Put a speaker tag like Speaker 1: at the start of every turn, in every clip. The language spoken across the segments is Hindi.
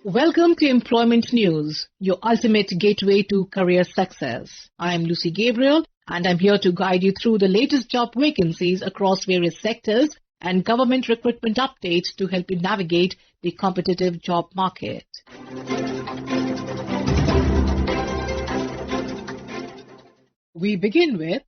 Speaker 1: Welcome to Employment News, your ultimate gateway to career success. I am Lucy Gabriel and I'm here to guide you through the latest job vacancies across various sectors and government recruitment updates to help you navigate the competitive job market. We begin with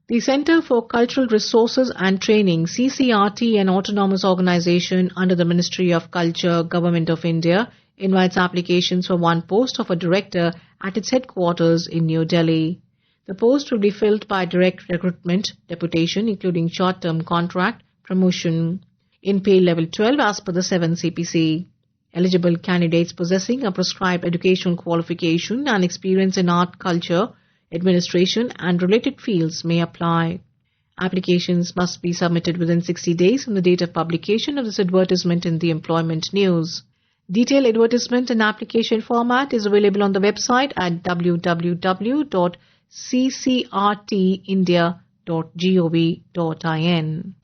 Speaker 1: the Centre for Cultural Resources and Training, CCRT, an autonomous organization under the Ministry of Culture, Government of India, invites applications for one post of a director at its headquarters in New Delhi. The post will be filled by direct recruitment, deputation, including short-term contract, promotion, in pay level 12 as per the 7 CPC. Eligible candidates possessing a prescribed educational qualification and experience in art, culture, administration and related fields may apply. Applications must be submitted within 60 days from the date of publication of this advertisement in the Employment News. Detailed advertisement and application format is available on the website at www.ccrtindia.gov.in.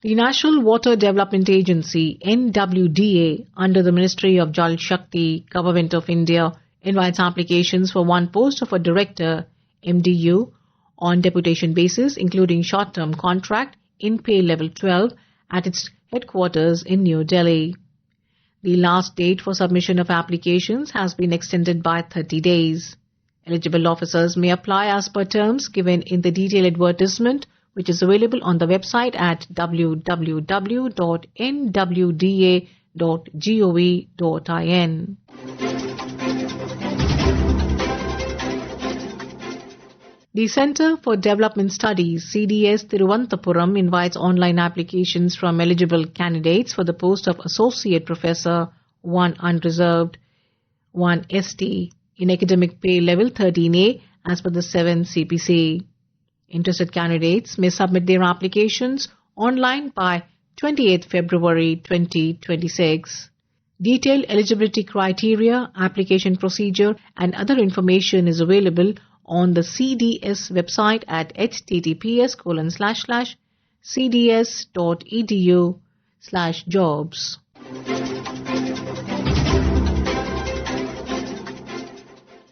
Speaker 1: The National Water Development Agency, NWDA, under the Ministry of Jal Shakti, Government of India, invites applications for one post of a director, MDU, on deputation basis, including short-term contract, in pay level 12, at its headquarters in New Delhi. The last date for submission of applications has been extended by 30 days. Eligible officers may apply as per terms given in the detailed advertisement, which is available on the website at www.nwda.gov.in. The Centre for Development Studies, CDS Thiruvananthapuram, invites online applications from eligible candidates for the post of Associate Professor, 1 unreserved, 1 ST, in academic pay level 13A as per the 7 CPC. Interested candidates may submit their applications online by 28th February 2026. Detailed eligibility criteria, application procedure and other information is available on the CDS website at https://cds.edu/jobs.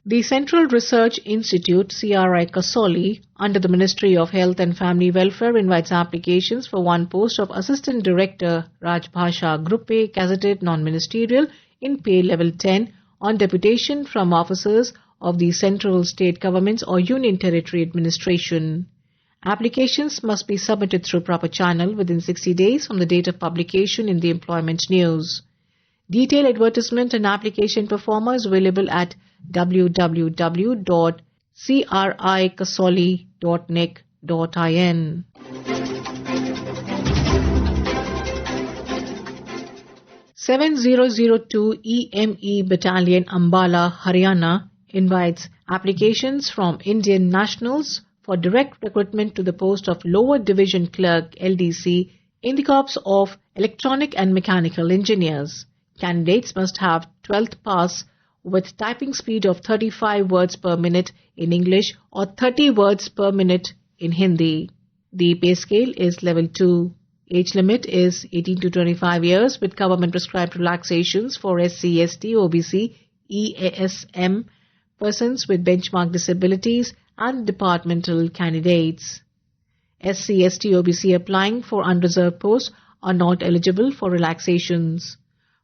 Speaker 1: The Central Research Institute, CRI Kasoli, under the Ministry of Health and Family Welfare, invites applications for one post of Assistant Director, Rajbhasha Group A, gazetted non-ministerial, in pay level 10, on deputation from officers of the central, state governments or union territory administration. Applications must be submitted through proper channel within 60 days from the date of publication in the Employment News. Detailed advertisement and application performer is available at www.crikasoli.nic.in. (7002) EME Battalion, Ambala, Haryana, invites applications from Indian nationals for direct recruitment to the post of Lower Division Clerk, LDC, in the Corps of Electronic and Mechanical Engineers. Candidates must have 12th pass with typing speed of 35 words per minute in English or 30 words per minute in Hindi. The pay scale is level 2. Age limit is 18 to 25 years with government prescribed relaxations for SC, ST, OBC, EASM, persons with benchmark disabilities and departmental candidates. SC, ST, OBC applying for unreserved posts are not eligible for relaxations.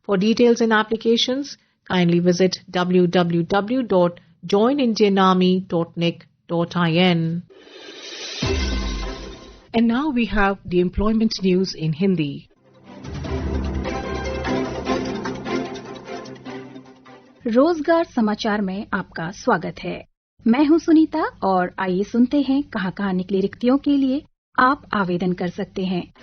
Speaker 1: For details and applications, kindly visit www.joinindianarmy.nic.in. And now we have the employment news in Hindi.
Speaker 2: रोजगार समाचार में आपका स्वागत है। मैं हूं सुनीता और आइए सुनते हैं कहां निकली रिक्तियों के लिए आप आवेदन कर सकते हैं।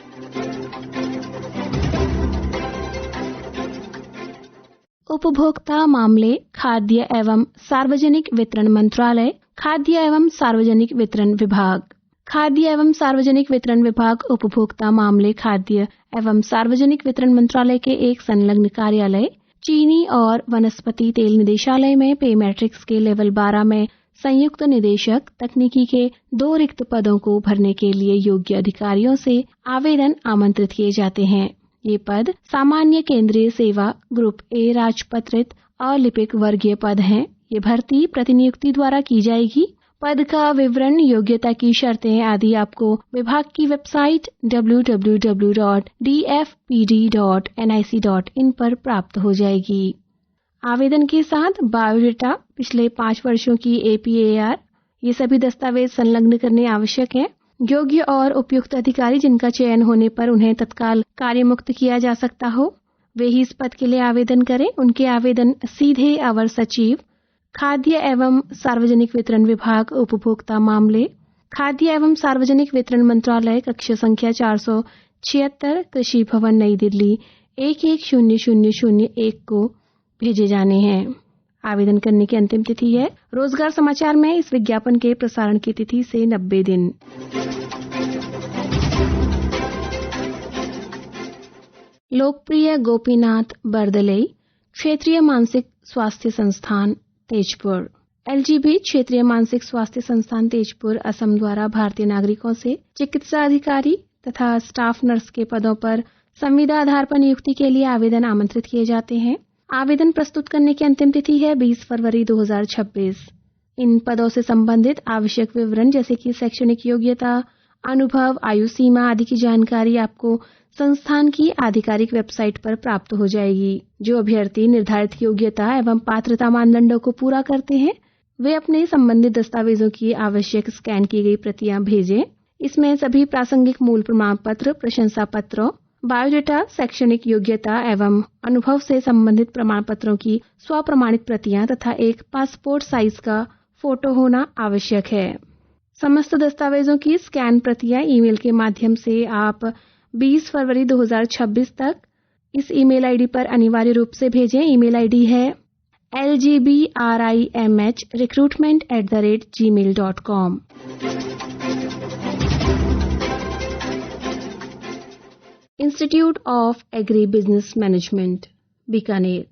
Speaker 2: उपभोक्ता मामले, खाद्य एवं सार्वजनिक वितरण मंत्रालय, खाद्य एवं सार्वजनिक वितरण विभाग। खाद्य एवं सार्वजनिक वितरण विभाग उपभोक्ता मामले, खाद्य एवं सार्वजनिक वितरण मंत्रालय के एक संलग्न कार्यालय चीनी और वनस्पति तेल निदेशालय में पे मैट्रिक्स के लेवल 12 में संयुक्त निदेशक तकनीकी के 2 रिक्त पदों को भरने के लिए योग्य अधिकारियों से आवेदन आमंत्रित किए जाते हैं। ये पद सामान्य केंद्रीय सेवा ग्रुप ए राजपत्रित अलिपिक वर्गीय पद हैं। ये भर्ती प्रतिनियुक्ति द्वारा की जाएगी। पद का विवरण, योग्यता की शर्तें आदि आपको विभाग की वेबसाइट www.dfpd.nic.in पर प्राप्त हो जाएगी। आवेदन के साथ बायोडाटा, पिछले 5 वर्षों की APAR, ये सभी दस्तावेज संलग्न करने आवश्यक हैं। योग्य और उपयुक्त अधिकारी जिनका चयन होने पर उन्हें तत्काल कार्यमुक्त किया जा सकता हो, वे ही इस पद के लिए आवेदन करें। उनके आवेदन सीधे अवर सचिव, खाद्य एवं सार्वजनिक वितरण विभाग, उपभोक्ता मामले, खाद्य एवं सार्वजनिक वितरण मंत्रालय, कक्ष संख्या 476, कृषि भवन, नई दिल्ली 110001 को भेजे जाने हैं। आवेदन करने की अंतिम तिथि है। रोजगार समाचार में इस विज्ञापन के प्रसारण की तिथि से 90 दिन। लोकप्रिय गोपीनाथ बरदलै क्षेत्रीय मानसिक स्वास्थ्य संस्थान तेजपुर। LGB क्षेत्रीय मानसिक स्वास्थ्य संस्थान तेजपुर असम द्वारा भारतीय नागरिकों से चिकित्सा अधिकारी तथा स्टाफ नर्स के पदों पर संविदा आधार पर नियुक्ति के लिए आवेदन आमंत्रित किए जाते हैं। आवेदन प्रस्तुत करने की अंतिम तिथि है 20 फरवरी 2026। इन पदों से संबंधित आवश्यक विवरण जैसे कि शैक्षणिक योग्यता, अनुभव, आयु सीमा आदि की जानकारी आपको संस्थान की आधिकारिक वेबसाइट पर प्राप्त हो जाएगी। जो अभ्यर्थी निर्धारित योग्यता एवं पात्रता मानदंडों को पूरा करते हैं, वे अपने संबंधित दस्तावेजों की आवश्यक स्कैन की गई प्रतियां भेजें। इसमें सभी प्रासंगिक मूल प्रमाण पत्र, प्रशंसा पत्रों, बायोडाटा, शैक्षणिक योग्यता एवं अनुभव से संबंधित प्रमाण पत्रों की स्वप्रमाणित प्रतियां तथा एक पासपोर्ट साइज का फोटो होना आवश्यक है। समस्त दस्तावेजों की स्कैन प्रतियां ईमेल के माध्यम से आप 20 फरवरी 2026 तक इस ईमेल आईडी पर अनिवार्य रूप से भेजें। ईमेल आईडी है lgbrimh.recruitment@gmail.com। Institute of agri business management Bikaner.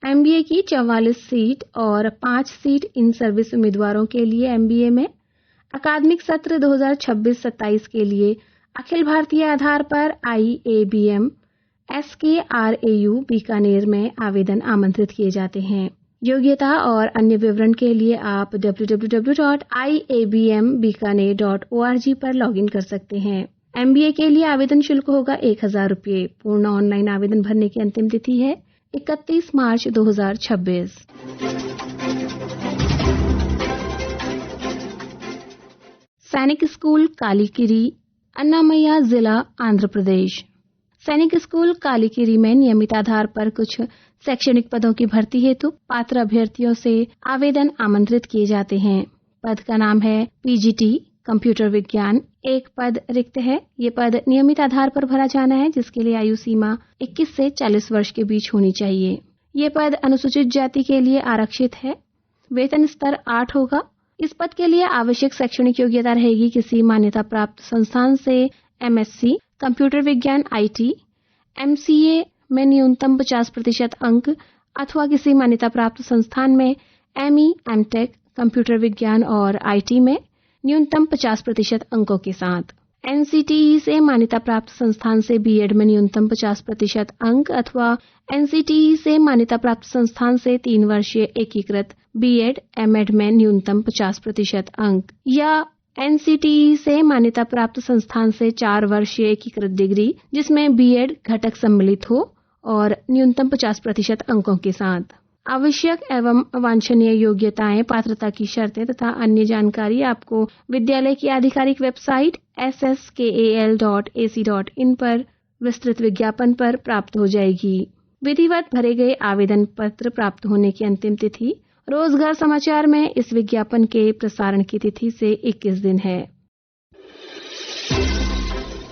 Speaker 2: MBA की 44 सीट और 5 सीट इन सर्विस उम्मीदवारों के लिए MBA में अकादमिक सत्र 2026-27 के लिए अखिल भारतीय आधार पर IABM SKRAU बीकानेर में आवेदन आमंत्रित किए जाते हैं। योग्यता और अन्य विवरण के लिए आप www.iabmbikaner.org पर लॉगिन कर सकते हैं। MBA के लिए आवेदन शुल्क होगा 1000 रुपये। पूर्ण ऑनलाइन आवेदन भरने की अंतिम तिथि है 31 मार्च 2026। सैनिक स्कूल कालीकिरी, अन्नामय्या जिला, आंध्र प्रदेश। सैनिक स्कूल कालीकिरी में नियमित आधार पर कुछ शैक्षणिक पदों की भर्ती हेतु पात्र अभ्यर्थियों से आवेदन आमंत्रित किए जाते हैं। पद का नाम है PGT कंप्यूटर विज्ञान। एक पद रिक्त है। ये पद नियमित आधार पर भरा जाना है, जिसके लिए आयु सीमा 21 से 40 वर्ष के बीच होनी चाहिए। ये पद अनुसूचित जाति के लिए आरक्षित है। वेतन स्तर 8 होगा। इस पद के लिए आवश्यक शैक्षणिक योग्यता रहेगी किसी मान्यता प्राप्त संस्थान से MSc कंप्यूटर विज्ञान IT, MCA में न्यूनतम 50% अंक अथवा किसी मान्यता प्राप्त संस्थान में ME MTech कंप्यूटर विज्ञान और IT में न्यूनतम 50% अंकों के साथ। NCTE से मान्यता प्राप्त संस्थान से BEd में न्यूनतम 50% अंक अथवा NCTE से मान्यता प्राप्त संस्थान से 3 वर्षीय एकीकृत BEd MEd में न्यूनतम 50% अंक, या NCTE से मान्यता प्राप्त संस्थान से 4 वर्षीय एकीकृत डिग्री जिसमें BEd घटक सम्मिलित हो और न्यूनतम 50% अंकों के साथ। आवश्यक एवं वांछनीय योग्यताएं, पात्रता की शर्तें तथा अन्य जानकारी आपको विद्यालय की आधिकारिक वेबसाइट sskal.ac.in पर विस्तृत विज्ञापन पर प्राप्त हो जाएगी। विधिवत भरे गए आवेदन पत्र प्राप्त होने की अंतिम तिथि रोजगार समाचार में इस विज्ञापन के प्रसारण की तिथि से 21 दिन है।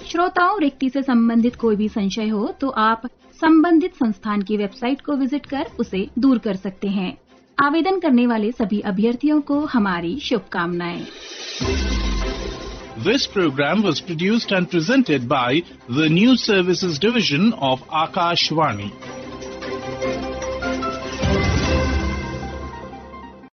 Speaker 3: श्रोताओं, रिक्ति से संबंधित कोई भी संशय हो तो आप संबंधित संस्थान की वेबसाइट को विजिट कर उसे दूर कर सकते हैं। आवेदन करने वाले सभी अभ्यर्थियों को हमारी शुभकामनाएं।
Speaker 4: This program was produced and presented by the News Services Division of Akashvani.